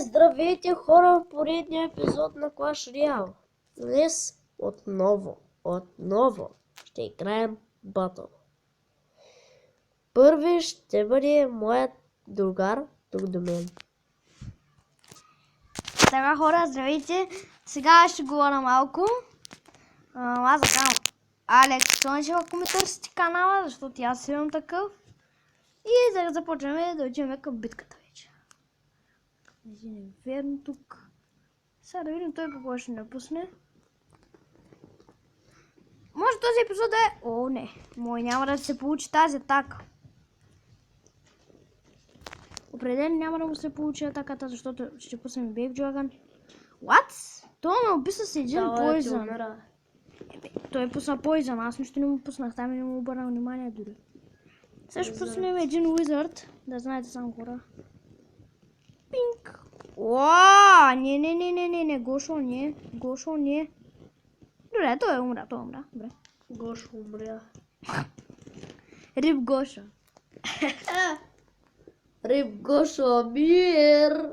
Здравейте хора в поредния епизод на Clash Royale. Днес отново ще играем Battle. Първи ще бъде моят другар тук до мен. Така хора, здравейте! Сега ще говоря малко. Аз да казвам Алекс Тончев, ако ме търсите канала, защото аз имам такъв. И да започваме да отиваме към битката вече. Един е верно тук. Сега да видим той какво ще напусне. Може този епизод да е... О, не. Мой няма да се получи тази атака. Определено няма да му се получи атаката, защото ще пуснем Бейб Джоган. What? Той ме описа с един Poison. Той пусна Poison, аз нищо не му пуснах, там и не му обърна внимание дори. Сега ще пуснем един Wizard, да знаете само хора. Пинк. Уаа, не, Гошо, не. Добре, той умря. Добре. Гошо умря. Рип Гошо. Рип Гошо, мир!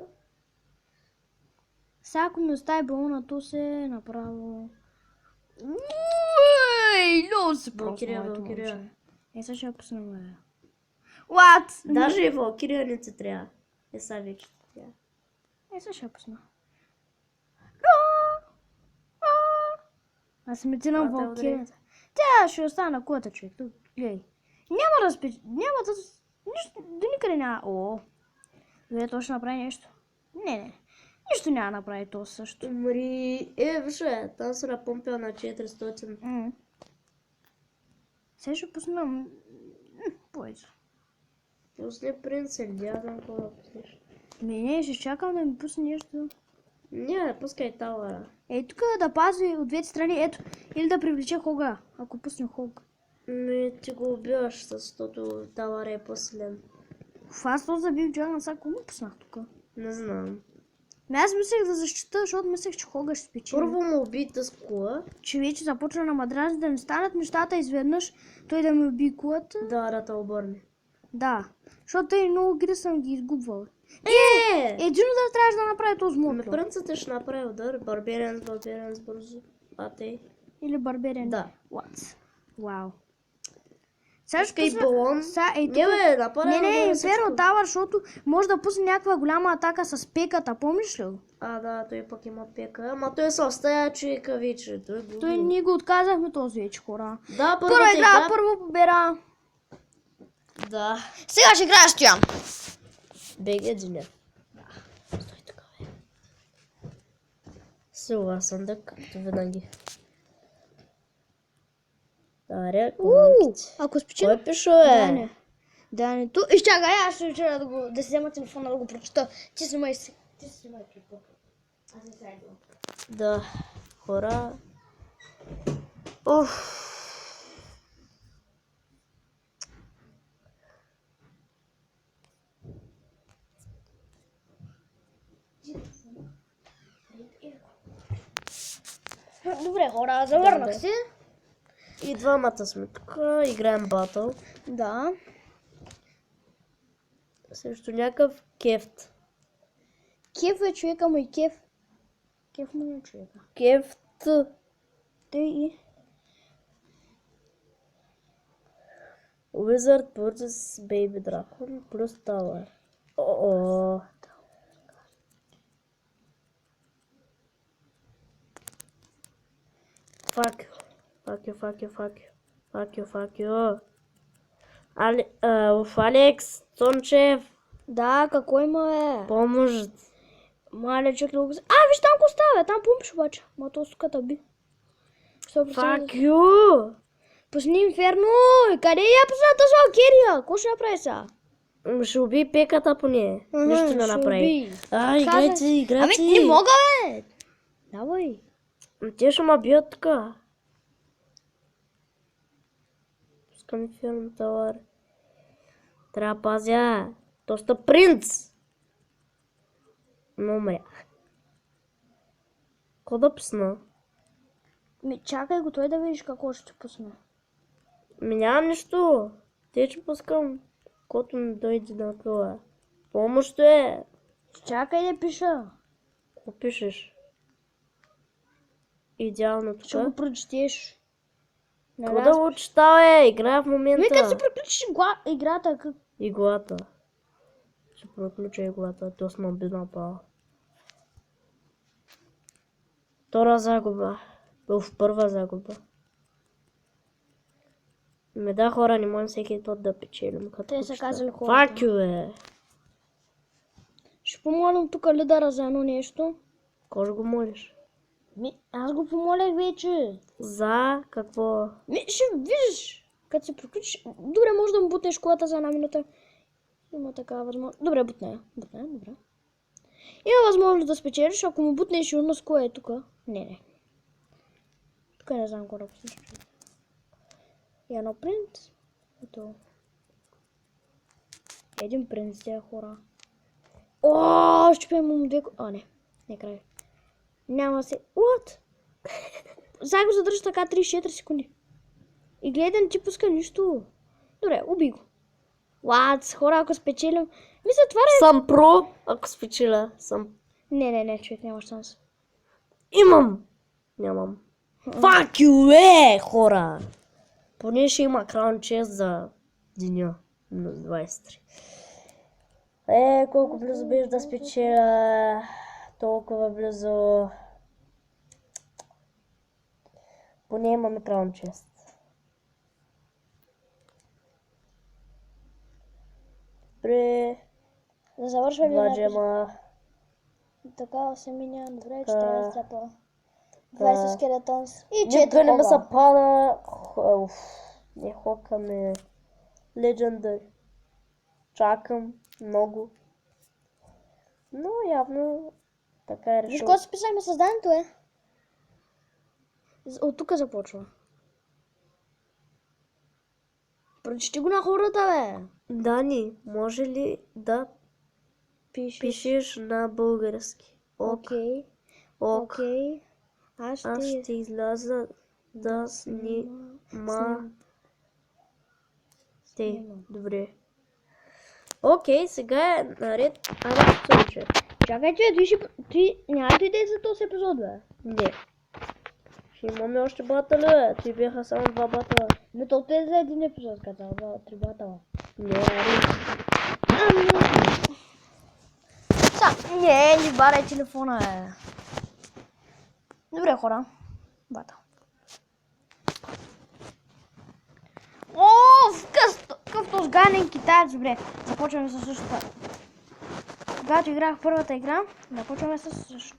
Сега ако ми остави балона, то се направо... Много се Валкирия. Сега ще я пуснем. What? Даже и Валкирия не ти трябва. Сега вече ти трябва. Сега ще я пусна. Аз съм етинам Валкирията. Тя ще остана на кулата, човек. Тук, гледай. Няма да спечи. Няма да... Нищо... До никъде няма... О! Добре, то ще направи нещо. Не. Нищо няма да направи то също. Умри... виж, там се напомпя на 400. Сега ще пусна... Поезо. Пусни принц или дядам, какво да пуснеш? Не, ще чакам да ми пусне нещо. Не, пускай тауъра. Тук да пази от двете страни, ето. Или да привлече Хога, ако пуснем Хог. Ти го убиваш, защото тауър е по-силен. Аз то забив Джоган, сега какво му пуснах тук? Не знам. Аз мислех да защита, защото мислех, че Хога ще спечели. Първо му уби с кула. Че вече започна на мадрази да не станат нещата изведнъж, той да ми уби кулата. Да те обърне. Да, защото тъй много гри съм ги изгубвал. Един удар трябваше да направи този мод. Принцът ще направи удар. Барбериан с бързо. Атей. Или Барбериан. Да. What? Вау. Сега ще пусна... балон. Не, Инферно Тауър, защото може да пусне някаква голяма атака с пеката, помниш ли го? Да, той пък има пека. Ама той се остая човека вече. Той ние го отказахме този вече, хора. Да, първа игра, първо победа. Да. Сега ще играя Стоян. БГ Джинев. Да. Стой така, бе. Силва съндък, като винаги. Даря, ако спечеля... Кой пише, бе? Да, не. Ту, изчакай, аз ще вчера да си взема телефона да го прочета. Ти снимай си. Аз не сега идвам. Да, хора. Добре, хора, завърнах се. И двамата сме тук, играем батъл. Да. Също някакъв кефт. Кеф е човека му и кеф. Кеф му е човека. Кефт. Тъй и. Wizard vs Baby Dragon плюс Tower. Fuck you. Алекс Тончев. Да, какво има, Помощ. Мале, човек да го... виж там какво става, там пумпиш обаче. Ма то суката би. Fuck you. Пусни Инферно. Къде я пусна тази Валкирия? Какво ще направи сега? Ще уби пеката поне. Нищо не направи. Играйте. Ами не мога, бе. Давай. Те ще ме бият така. Пускам Инферно Тауър. Трябва да пазя. Доста принц. Но умрях. Какво да пусна? Чакай го той да видиш какво ще пусна. Нямам нищо. Те ще пускам. Който ми дойде на къла. Помощ е. Чакай да пиша. Какво пишеш? Идеално Ще го тук. прочетеш. Какво да го чета, бе? Играя в Вие момента. като си приключиш играта, как... Иглата. Ще проключа иглата. Доста обидна пала. Втора загуба. Първа загуба. Да, хора, не можем всеки тот да печелим. Те са казали хората. Fuck you, бе. Ще помолим тук лидера за едно нещо. Кой ще го молиш? Аз го помолях вече. За какво? Ще виждаш, като се приключиш. Добре, може да му бутнеш колата за една минута. Има такава възможност. Добре, бутне. Добре. Има възможност да спечелиш, ако му бутнеш и с кое е тук. Не. Тук не знам какво да го случи. И едно принц. Ето. Един принц, тя хора. О, ще пием му две... не край. Няма се... What? Сега го задържа така 34 секунди. И гледай, не ти пуска нищо. Добре, убий го. What? Хора, ако спечелим... Мисля, това е... Съм про, ако спечеля. Не, човек, нямаш шанс. Имам! Нямам. Fuck you, хора! Поне ще има краун чест за деня. Минус 23. Колко близо беше да спечеля. Толкова близо. Поне имаме краун чест. Добре. Да завършва ли Два джема. Така се миня. Добре, Така. 14 трапа. 20 скелетонс. И 4 Никога не ме хога. се пада. Не хокаме. Legendary. Чакам много. Но явно така е Виж решил. какво си писахме създанието е? От тук започва. Прочети го на хората, бе. Дани, може ли да пишеш на български? Окей. Ок. Аз Аз ще изляза да снима. Добре. Окей, сега е наред. Случай. Чакай, че ти няма да дойде за този епизод, бе. Не. Ще имаме още батъла. Ти бяха само 2 батъла. Не, то те за един епизод, казал, 3 батала. Не, ари. Не барай телефона, бе. Добре, хора. Батал. О, какъв този ганен китаец, добре. Започваме с същото. Когато играх първата игра, започваме с същото.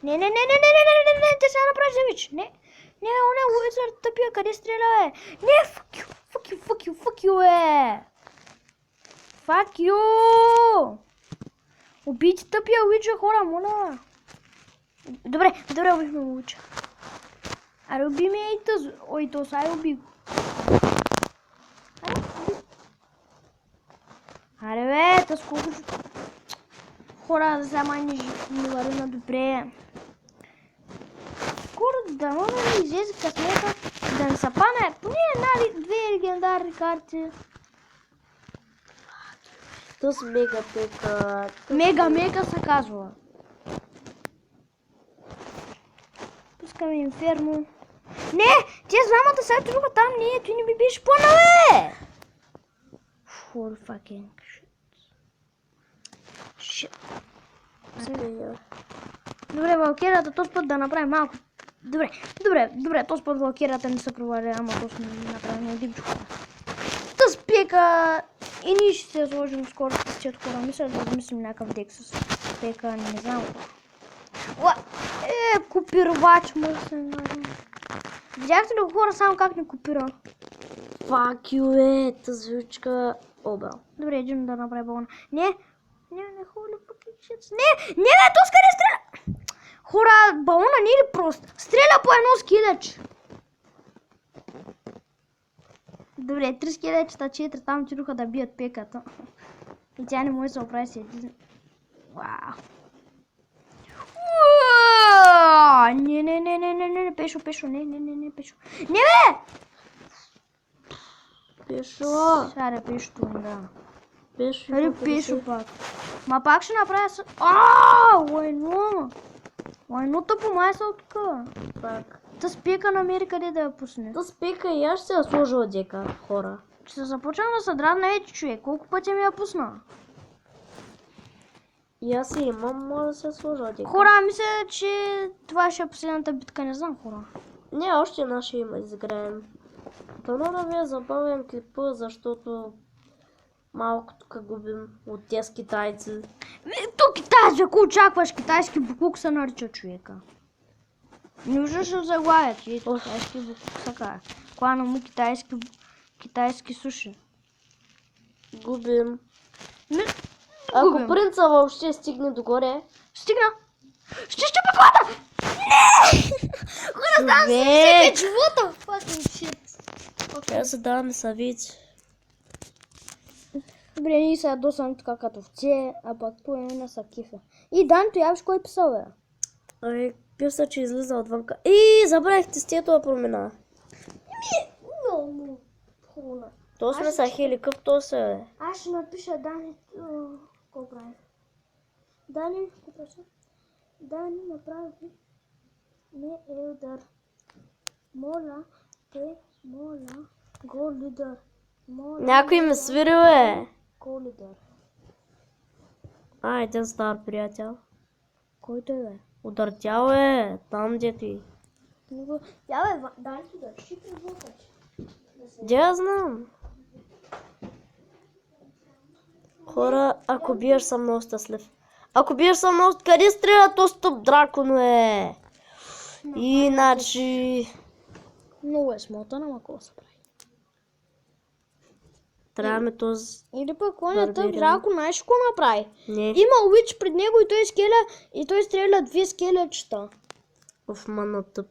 Не, ти сега направиш замич. Не, он е ловецар тъпия, къде стреля, бе? Не, fuck you, бе. Fuck you. Убийте тъпия уиджа, хора, моля. Добре, убихме уиджа. Аре, уби ме и тъз. Ой, то сега уби го. Аре, бе, тъз колко... Хора, сега май не върви на добре. Скоро да мога да излезе късмета, да не са пане поне една-две легендарни карти. Тъс мега пека. Мега се казва. Пускаме инферно. Не! Тия двамата сега друга там не, той не ми беше плана, бе! For fucking shit. Добре, валкерията този път да направим малко. Добре, този път валкерията не се проваля, ама то сме направим един чухора. Тъс пека и ние ще се сложим скоро с 4 хора. Мисля да измислим някакъв дек с пека, не знам. Копирвач, може да се нарадим. Видяхте ли хора само как не копира? Fuck you, тази звучка. Обел. Добре, един да направи балона. Не, хора, пък шец. Не, то скъде стреля! Хора, балона не е ли прост? Стреля по едно скелеч. Добре, 3 скелечета, 4 там отидоха да бият пеката. И тя не може да се оправи с един. Вау. Не, Пешо, не, Пешо. Не, бе! Пешо. Шаре, Пешо, да. Пешо. Али пешо пак. Ма пак ще направя с... Лайно! Лайното по май са от тук. Пак. Та спека намери къде да я пусне. Та спека и аз ще я сложа от дека, хора. Ще се започвам да се дразна вече, човек. Колко пъти ми я пусна? И аз си имам, може да се сложа от дека. Хора, мисля, че това ще е последната битка, не знам, хора. Не, още една ще има изиграем. Дано да ви е забавен клипа, защото малко тук губим от тези китайци. То китайски, ако очакваш китайски буклук се нарича човека. Не виждаш в заглавието, че китайски буклук се казва. Клана му китайски суши. Губим. Не, Ако губим. принца въобще стигне догоре, Стигна! Ще щупи колата! Не! Хора, там се живота! Fucking shit. трябва да се даваме съвети. Добре, ние са ядосани така като овце, а пък по не са кифа. И Данто, явиш кой писал, бе? Ай, писа, че излиза отвънка. И забравих тестието да промена. Много хубаво. То сме са хели, къв то се е. Аз ще напиша Дани... Какво прави? Дани, какво прави? Дани направи не елдър. Моля, го лидер. Моля, Някой ме свири, бе. го лидер. Един стар приятел. Който е, бе? Удъртял е, там дето и. Я, бе, Дани да шипи звукач. Де я знам. Хора, ако биеш съм много щастлив. Ако биеш съм много... Къде стреля то стоп дракон, е? Иначе... Много е смотан, ама какво се прави? Трябваме този... Или пък коня тъп Барбиран. дракон, знаеш какво направи? Не. Има уич пред него и той скеля, и той стреля две скелечета. В мана тъп.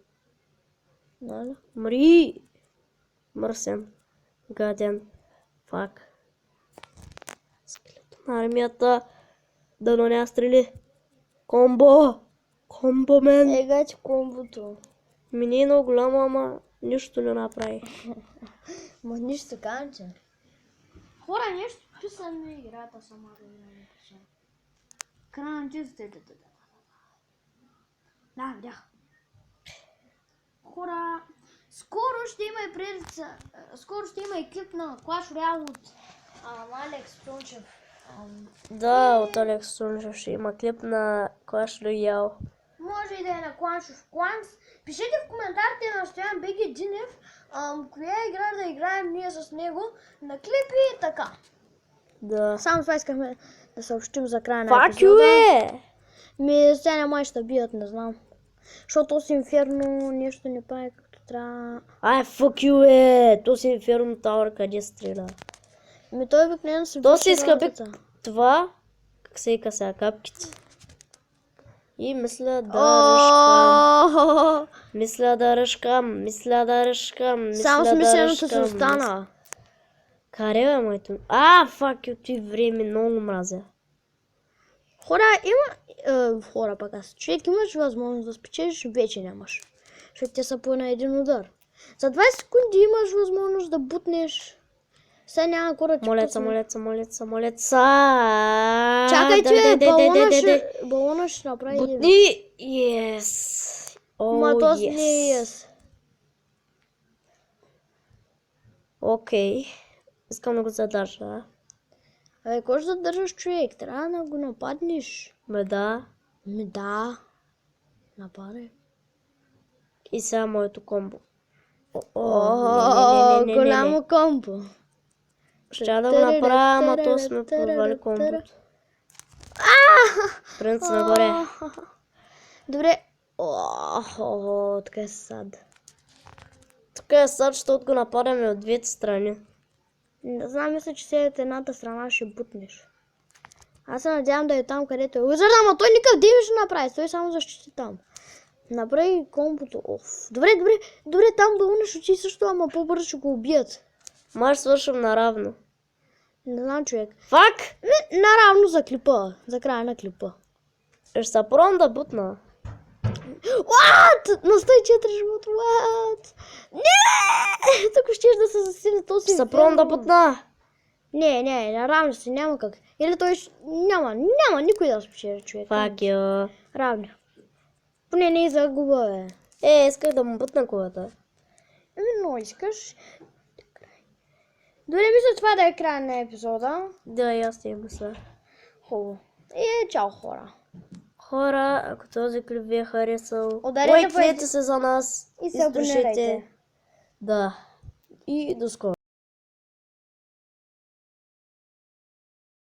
Нали? Мри! Мърсен. Гаден. Фак. Скелето на армията. Дано няма стрели. Комбо! Комбо, мен! Ега ти комбото. Ми не е много голямо, ама нищо не направи. Ма нищо така, че. Хора, нещо писано на играта сама да не пиша. Крайна чистите. Да, видях. Хора, скоро ще има и предица. Скоро ще има и клип на Clash Royale от Алекс Тончев. Да, от Алекс Тончев ще има клип на Clash Royale. Може и да е на Clash of Clans. Пишете в коментарите на Стоян Беги Динев коя игра да играем ние с него на клипи и така. Да. Само това искахме да съобщим за края на Fuck епизода. you, е! Ми, сега няма ще бият, не знам. Защото с Инферно нещо не прави както трябва. Ай, fuck you, е! То си Inferno Tower, къде стреля. Ми той обикновено се То върши си иска работата. това, как се иска сега, капките. И мисля да ръшкам. Мисля да ръшкам. Само с мисленото се остана. Каре, бе, моето. Fuck you, ти време, много мразя. Хора, хора пък аз. Човек, имаш възможност да спечелиш, вече нямаш. Защото те са по на един удар. За 20 секунди имаш възможност да бутнеш. Сега няма кора ти Молеца. Чакай, че балона ще направи. Бутни, yes. Ма този не е yes. Окей. Искам да го задържа. Абе, кой ще задържаш човек? Трябва да го нападнеш. Бе, да. Ми да. Нападай. И сега моето комбо. Не. Голямо комбо. Ще да го направя, ама то сме провали комбото. Принц нагоре. Добре. Така е сад. Тук е сад, защото го нападаме от двете страни. Не знам, мисля, че след едната страна ще бутнеш. Аз се надявам да е там, където е Уизърд, ама той никакъв деймидж ще направи, той само защити там. Направи комбото. Добре, там балона ще учи също, ама по-бързо ще го убият. Май свършим наравно. Не знам, човек. Фак! Наравно за клипа, за края на клипа. Ще се пробвам да бутна. What? На 104 живота, what? Не! Тук ще да се засили този Ще се пробвам да бутна. Не, равни си, няма как. Или той няма никой да спечели, човек. Fuck you. Равни. Поне не загуба, бе. Исках да му бутна колата. Но искаш. Дори мисля това да е края на епизода. Да, и аз ти мисля. Хубаво. И чао, хора. Хора, ако този клип ви е харесал, Ударете лайкнете се за нас и се абонирайте. Да. И до скоро.